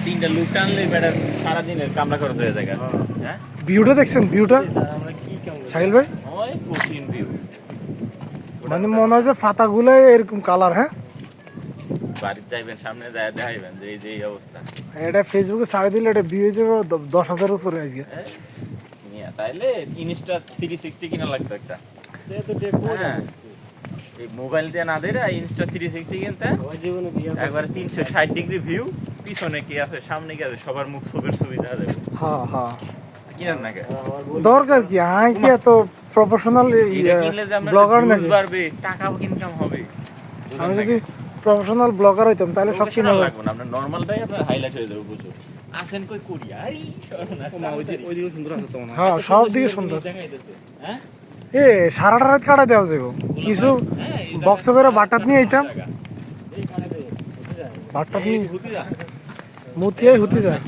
তিনটা লুক টানলে বেটা সারাদিনের কামড়া খরচ হয়ে যায়। হ্যাঁ ভিউটা দেখছেন ভিউটা শাকিল ভাই? ওই কঠিন ভিউ। মানে মনে হয় যে পাতাগুলো এরকম কালার। হ্যাঁ, বাড়িতে যাইবেন, সামনে যায় দেখাইবেন যে এই যে এই অবস্থা। এটা ফেসবুকে ছাড়ে দিলে এটা ভিউ হয়ে যাবে 10,000 উপরে আজকে। নিয়ে তাইলে ইনস্টা 360 কিনা লাগতো একটা। হ্যাঁ, এই মোবাইল দিয়ে না দেয় ইনস্টা 360 কিনতে একবারে 360 ডিগ্রি ভিউ, পিছনে কি আছে সামনে কি আছে সবার মুখ ছবির ছবি দেখা যাবে। হ্যাঁ হ্যাঁ, কিনেন না কে? দরকার কি? হ্যাঁ, কি এত প্রফেশনাল এটা কিনলে যে আমরা ব্লগার ভিউজ নাকি? বাড়বে, টাকাও ইনকাম হবে। আমি যদি প্রফেশনাল ব্লগার হইতাম তাহলে সব কিনা লাগবে না, আমরা নরমালটাই আপনার হাইলাইট হয়ে যাবে। বুঝছো আসেন কই কোরিয়া এই ওইদিকে সুন্দর আছে তো না? হ্যাঁ, সব দিকে সুন্দর। দেখাইতেছে। হ্যাঁ এ সারাটা রাত কাটা দেওয়া যাবে কিছু বক্স করে বাটাত নিয়ে আইতাম, বাটাত নিয়ে মুতিয়াই হতে যায়।